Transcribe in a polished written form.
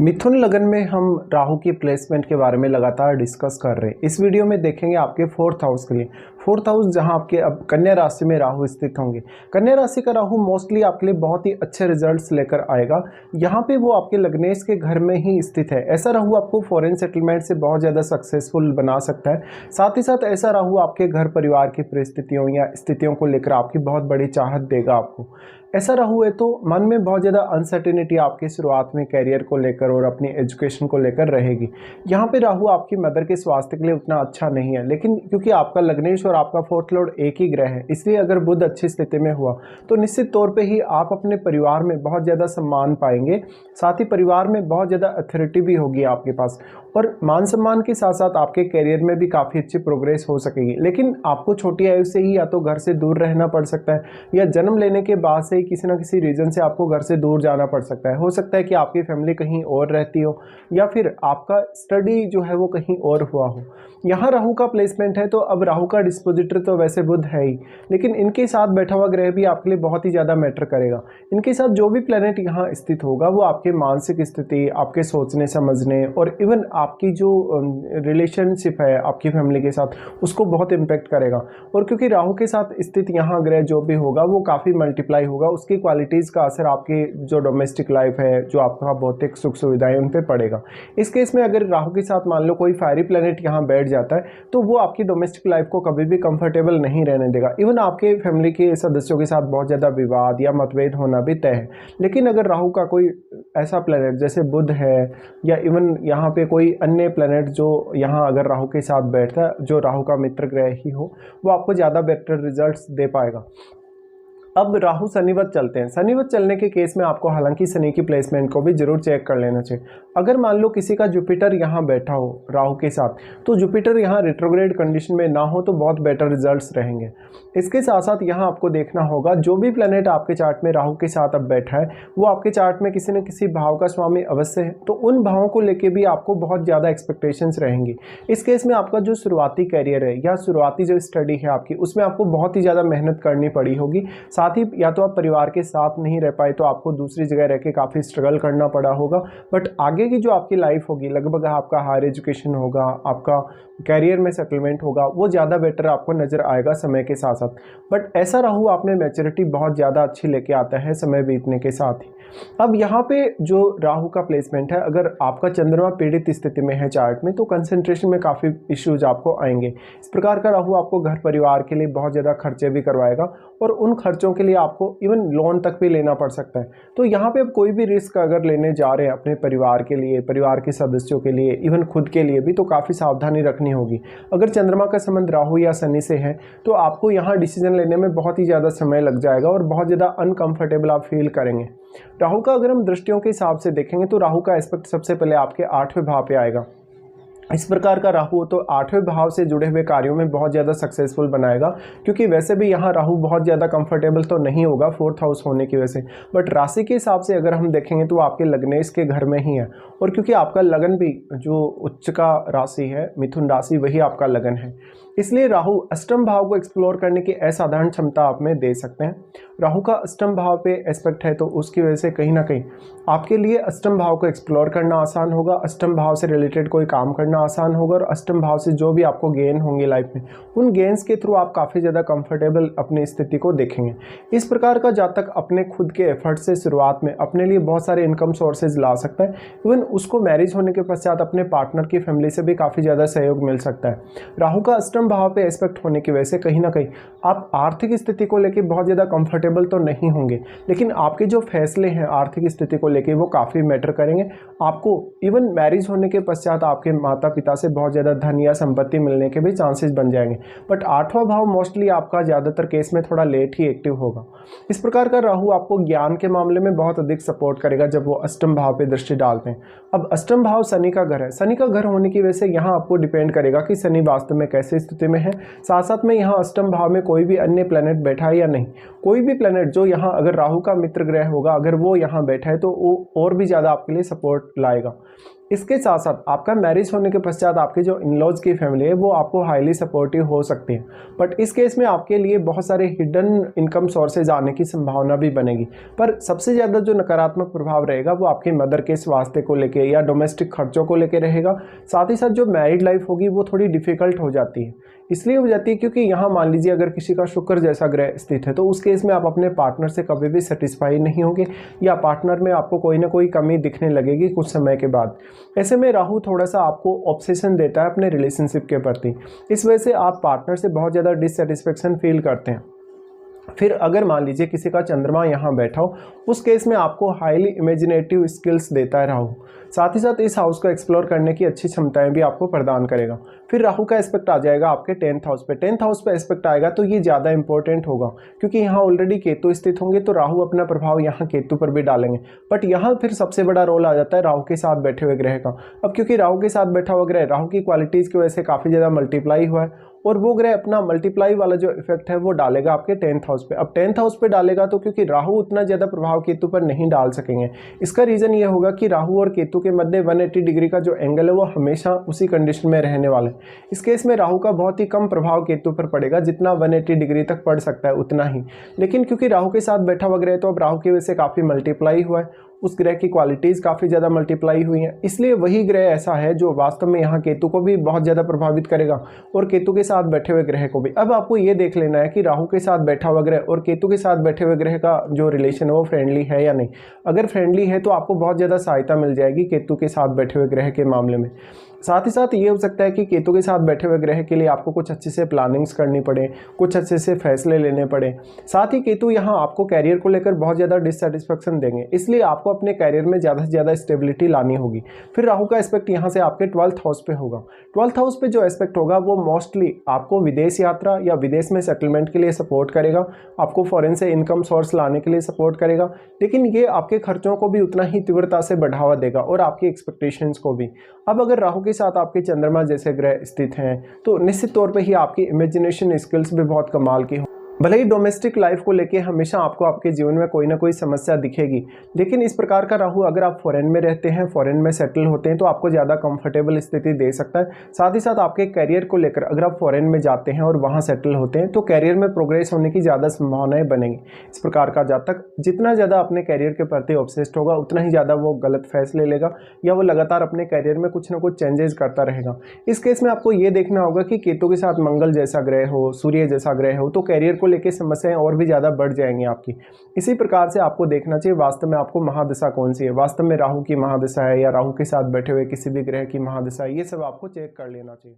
मिथुन लगन में हम राहु की प्लेसमेंट के बारे में लगातार डिस्कस कर रहे हैं। इस वीडियो में देखेंगे आपके फोर्थ हाउस के लिए। फोर्थ हाउस जहां आपके अब कन्या राशि में राहु स्थित होंगे। कन्या राशि का राहु मोस्टली आपके लिए बहुत ही अच्छे रिजल्ट्स लेकर आएगा। यहाँ पे वो आपके लग्नेश के घर में ही स्थित है। ऐसा राहु आपको फॉरेन सेटलमेंट से बहुत ज़्यादा सक्सेसफुल बना सकता है। साथ ही साथ ऐसा राहु आपके घर परिवार की परिस्थितियों या स्थितियों को लेकर आपकी बहुत बड़ी चाहत देगा आपको। ऐसा राहु है तो मन में बहुत ज़्यादा अनसर्टेनिटी आपकी शुरुआत में कैरियर को लेकर और अपनी एजुकेशन को लेकर रहेगी। यहाँ पे राहु आपकी मदर के स्वास्थ्य के लिए उतना अच्छा नहीं है, लेकिन क्योंकि आपका लग्नेश और आपका फोर्थ लॉर्ड एक ही ग्रह है, इसलिए अगर बुध अच्छी स्थिति में हुआ तो निश्चित तौर पे ही आप अपने परिवार में बहुत ज़्यादा सम्मान पाएंगे। साथ ही परिवार में बहुत ज़्यादा अथॉरिटी भी होगी आपके पास, और मान सम्मान के साथ साथ आपके कैरियर में भी काफ़ी अच्छी प्रोग्रेस हो सकेगी। लेकिन आपको छोटी आयु से ही या तो घर से दूर रहना पड़ सकता है, या जन्म लेने के बाद से ही किसी न किसी रीज़न से आपको घर से दूर जाना पड़ सकता है। हो सकता है कि आपकी फैमिली कहीं और रहती हो, या फिर आपका स्टडी जो है वो कहीं और हुआ हो। यहाँ राहु का प्लेसमेंट है तो अब राहु का डिस्पोजिटर तो वैसे बुध है ही, लेकिन इनके साथ बैठा हुआ ग्रह भी आपके लिए बहुत ही ज़्यादा मैटर करेगा। इनके साथ जो भी प्लेनेट यहाँ स्थित होगा वो आपके मानसिक स्थिति, आपके सोचने समझने और इवन आपकी जो रिलेशनशिप है आपकी फैमिली के साथ, उसको बहुत इम्पेक्ट करेगा। और क्योंकि राहु के साथ स्थित यहाँ ग्रह जो भी होगा वो काफ़ी मल्टीप्लाई होगा, उसकी क्वालिटीज़ का असर आपकी जो डोमेस्टिक लाइफ है, जो आपका भौतिक सुख सुविधाएं, उन पर पड़ेगा। इस केस में अगर राहु के साथ मान लो कोई फायरी प्लेनेट यहाँ बैठ जाता है तो वो आपकी डोमेस्टिक लाइफ को कभी भी कंफर्टेबल नहीं रहने देगा। इवन आपके फैमिली के सदस्यों के साथ बहुत ज़्यादा विवाद या मतभेद होना भी तय है। लेकिन अगर राहु का कोई ऐसा प्लेनेट जैसे बुध है, या इवन यहाँ पे कोई अन्य प्लेनेट जो यहाँ अगर राहु के साथ बैठता है, जो राहु का मित्र ग्रह ही हो, वो आपको ज़्यादा बेटर रिजल्ट्स दे पाएगा। अब राहु शनिवत चलते हैं। शनिवत चलने के केस में आपको हालांकि शनि की प्लेसमेंट को भी जरूर चेक कर लेना चाहिए। अगर मान लो किसी का जुपिटर यहाँ बैठा हो राहु के साथ, तो जुपिटर यहाँ रिट्रोग्रेड कंडीशन में ना हो तो बहुत बेटर रिजल्ट्स रहेंगे। इसके साथ साथ यहाँ आपको देखना होगा जो भी प्लेनेट आपके चार्ट में राहु के साथ अब बैठा है वो आपके चार्ट में किसी न किसी भाव का स्वामी अवश्य है, तो उन भावों को लेके भी आपको बहुत ज़्यादा एक्सपेक्टेशंस रहेंगी। इस केस में आपका जो शुरुआती कैरियर है या शुरुआती जो स्टडी है आपकी, उसमें आपको बहुत ही ज़्यादा मेहनत करनी पड़ी होगी। साथ ही या तो आप परिवार के साथ नहीं रह पाए तो आपको दूसरी जगह रह के काफ़ी स्ट्रगल करना पड़ा होगा। बट आगे की जो आपकी लाइफ होगी, लगभग आपका हायर एजुकेशन होगा, आपका कैरियर में सेटलमेंट होगा, वो ज़्यादा बेटर आपको नज़र आएगा समय के साथ साथ। बट ऐसा राहु आप में मैच्योरिटी बहुत ज़्यादा अच्छी लेके आता है समय बीतने के साथ ही। अब यहाँ पे जो राहु का प्लेसमेंट है, अगर आपका चंद्रमा पीड़ित स्थिति में है चार्ट में, तो कंसंट्रेशन में काफ़ी इश्यूज आपको आएंगे। इस प्रकार का राहु आपको घर परिवार के लिए बहुत ज़्यादा खर्चे भी करवाएगा, और उन खर्चों के लिए आपको इवन लोन तक भी लेना पड़ सकता है। तो यहाँ पे अब कोई भी रिस्क अगर लेने जा रहे हैं अपने परिवार के लिए, परिवार के सदस्यों के लिए, इवन खुद के लिए भी, तो काफ़ी सावधानी रखनी होगी। अगर चंद्रमा का संबंध राहु या शनि से है तो आपको यहाँ डिसीजन लेने में बहुत ही ज़्यादा समय लग जाएगा और बहुत ज़्यादा अनकंफर्टेबल आप फील करेंगे। राहु का अगर हम दृष्टियों के हिसाब से देखेंगे तो राहु का एस्पेक्ट सबसे पहले आपके 8वें भाव पे आएगा। इस प्रकार का राहु तो 8वें भाव से जुड़े हुए कार्यों में बहुत ज़्यादा सक्सेसफुल बनाएगा, क्योंकि वैसे भी यहाँ राहु बहुत ज़्यादा कंफर्टेबल तो नहीं होगा फोर्थ हाउस होने की वजह से। बट राशि के हिसाब से अगर हम देखेंगे तो आपके लग्नेश के घर में ही है, और क्योंकि आपका लगन भी जो उच्च का राशि है, मिथुन राशि, वही आपका लगन है, इसलिए राहु अष्टम भाव को एक्सप्लोर करने की असाधारण क्षमता आप में दे सकते हैं। राहु का अष्टम भाव पे एस्पेक्ट है तो उसकी वजह से कहीं ना कहीं आपके लिए अष्टम भाव को एक्सप्लोर करना आसान होगा, अष्टम भाव से रिलेटेड कोई काम करना आसान होगा, और अष्टम भाव से जो भी आपको गेन होंगे लाइफ में, उन गेन्स के थ्रू आप काफ़ी ज़्यादा कंफर्टेबल अपनी स्थिति को देखेंगे। इस प्रकार का जातक अपने खुद के एफर्ट से शुरुआत में अपने लिए बहुत सारे इनकम सोर्सेज ला सकता है। इवन उसको मैरिज होने के पश्चात अपने पार्टनर की फैमिली से भी काफ़ी ज़्यादा सहयोग मिल सकता है। राहु का अष्टम भाव पे एस्पेक्ट होने की वजह से कहीं ना कहीं आप आर्थिक स्थिति को लेकर बहुत ज़्यादा कंफर्टेबल तो नहीं होंगे, लेकिन आपके जो फैसले हैं आर्थिक स्थिति को लेकर वो काफ़ी मैटर करेंगे। आपको इवन मैरिज होने के पश्चात आपके माता पिता से बहुत ज़्यादा धन या संपत्ति मिलने के भी चांसेस बन जाएंगे। बट 8वां भाव मोस्टली आपका ज़्यादातर केस में थोड़ा लेट ही एक्टिव होगा। इस प्रकार का राहु आपको ज्ञान के मामले में बहुत अधिक सपोर्ट करेगा जब वो अष्टम भाव पे दृष्टि डालते हैं। अब अष्टम भाव शनि का घर है। शनि का घर होने की वजह से यहाँ आपको डिपेंड करेगा कि शनि वास्तव में कैसे स्थिति में है। साथ साथ में यहाँ अष्टम भाव में कोई भी अन्य प्लेनेट बैठा है या नहीं। कोई भी प्लेनेट जो यहाँ अगर राहु का मित्र ग्रह होगा, अगर वो यहाँ बैठा है तो वो और भी ज़्यादा आपके लिए सपोर्ट लाएगा। इसके साथ साथ आपका मैरिज होने के पश्चात आपके जो इन लॉज की फैमिली है वो आपको हाईली सपोर्टिव हो सकती है, बट इस केस में आपके लिए बहुत सारे हिडन इनकम सोर्सेज आने की संभावना भी बनेगी। पर सबसे ज़्यादा जो नकारात्मक प्रभाव रहेगा वो आपकी मदर के स्वास्थ्य को लेके या डोमेस्टिक खर्चों को लेके रहेगा। साथ ही साथ जो मैरिड लाइफ होगी वो थोड़ी डिफ़िकल्ट हो जाती है, इसलिए हो जाती है क्योंकि यहाँ मान लीजिए अगर किसी का शुक्र जैसा ग्रह स्थित है तो उस केस में आप अपने पार्टनर से कभी भी सेटिस्फाई नहीं होंगे या पार्टनर में आपको कोई ना कोई कमी दिखने लगेगी कुछ समय के बाद। ऐसे में राहु थोड़ा सा आपको ऑब्सेशन देता है अपने रिलेशनशिप के प्रति, इस वजह से आप पार्टनर से बहुत ज़्यादा डिससेटिस्फेक्शन फील करते हैं। फिर अगर मान लीजिए किसी का चंद्रमा यहाँ बैठा हो, उस केस में आपको हाईली इमेजिनेटिव स्किल्स देता है राहु, साथ ही साथ इस हाउस को एक्सप्लोर करने की अच्छी क्षमताएं भी आपको प्रदान करेगा। फिर राहु का एस्पेक्ट आ जाएगा आपके 10th हाउस पे। 10th हाउस पे एस्पेक्ट आएगा तो ये ज़्यादा इंपॉर्टेंट होगा क्योंकि यहाँ ऑलरेडी केतु स्थित होंगे तो राहु अपना प्रभाव यहाँ केतु पर भी डालेंगे। बट यहाँ फिर सबसे बड़ा रोल आ जाता है राहु के साथ बैठे हुए ग्रह का। अब क्योंकि राहु के साथ बैठा हुआ ग्रह राहु की क्वालिटीज़ की वजह से काफ़ी ज़्यादा मल्टीप्लाई हुआ है और वो ग्रह अपना मल्टीप्लाई वाला जो इफेक्ट है वो डालेगा आपके 10th हाउस पे। अब 10th हाउस पे डालेगा तो क्योंकि राहु उतना ज़्यादा प्रभाव केतु पर नहीं डाल सकेंगे, इसका रीज़न ये होगा कि राहु और केतु के मध्य 180 डिग्री का जो एंगल है वो हमेशा उसी कंडीशन में रहने वाला है। इस केस में राहु का बहुत ही कम प्रभाव केतु पर पड़ेगा, जितना 180 डिग्री तक पड़ सकता है उतना ही। लेकिन क्योंकि राहु के साथ बैठा हुआ ग्रह तो अब राहु की वजह से काफ़ी मल्टीप्लाई हुआ है, उस ग्रह की क्वालिटीज़ काफ़ी ज़्यादा मल्टीप्लाई हुई हैं, इसलिए वही ग्रह ऐसा है जो वास्तव में यहाँ केतु को भी बहुत ज़्यादा प्रभावित करेगा और केतु के साथ बैठे हुए ग्रह को भी। अब आपको ये देख लेना है कि राहु के साथ बैठा हुआ ग्रह और केतु के साथ बैठे हुए ग्रह का जो रिलेशन है वो फ्रेंडली है या नहीं। अगर फ्रेंडली है तो आपको बहुत ज़्यादा सहायता मिल जाएगी केतु के साथ बैठे हुए ग्रह के मामले में। साथ ही साथ ये हो सकता है कि केतु के साथ बैठे हुए ग्रह के लिए आपको कुछ अच्छे से प्लानिंग्स करनी पड़े, कुछ अच्छे से फैसले लेने पड़े। साथ ही केतु यहाँ आपको कैरियर को लेकर बहुत ज़्यादा डिससेटिस्फेक्शन देंगे, इसलिए आपको अपने कैरियर में ज़्यादा से ज़्यादा स्टेबिलिटी लानी होगी। फिर राहु का एस्पेक्ट यहाँ से आपके 12th हाउस पे होगा। 12th हाउस पे जो एस्पेक्ट होगा वो मोस्टली आपको विदेश यात्रा या विदेश में सेटलमेंट के लिए सपोर्ट करेगा, आपको फॉरेन से इनकम सोर्स लाने के लिए सपोर्ट करेगा, लेकिन ये आपके खर्चों को भी उतना ही तीव्रता से बढ़ावा देगा और आपकी एक्सपेक्टेशंस को भी। अब अगर राहु के साथ आपके चंद्रमा जैसे ग्रह स्थित हैं तो निश्चित तौर पे ही आपकी इमेजिनेशन स्किल्स भी बहुत कमाल की हो। भले ही डोमेस्टिक लाइफ को लेके हमेशा आपको आपके जीवन में कोई ना कोई समस्या दिखेगी, लेकिन इस प्रकार का राहु अगर आप फॉरेन में रहते हैं, फॉरेन में सेटल होते हैं तो आपको ज़्यादा कंफर्टेबल स्थिति दे सकता है। साथ ही साथ आपके करियर को लेकर अगर आप फॉरेन में जाते हैं और वहाँ सेटल होते हैं तो करियर में प्रोग्रेस होने की ज़्यादा संभावनाएं बनेंगी। इस प्रकार का जातक जितना ज़्यादा अपने करियर के प्रति ऑब्सेस्ड होगा उतना ही ज़्यादा वो गलत फैसले लेगा या वो लगातार अपने करियर में कुछ ना कुछ चेंजेस करता रहेगा। इस केस में आपको ये देखना होगा कि केतु के साथ मंगल जैसा ग्रह हो, सूर्य जैसा ग्रह हो तो करियर को लेकर समस्याएं और भी ज़्यादा बढ़ जाएंगी आपकी। इसी प्रकार से आपको देखना चाहिए वास्तव में आपको महादशा कौन सी है, वास्तव में राहु की महादशा है या राहु के साथ बैठे हुए किसी भी ग्रह की महादशा है, ये सब आपको चेक कर लेना चाहिए।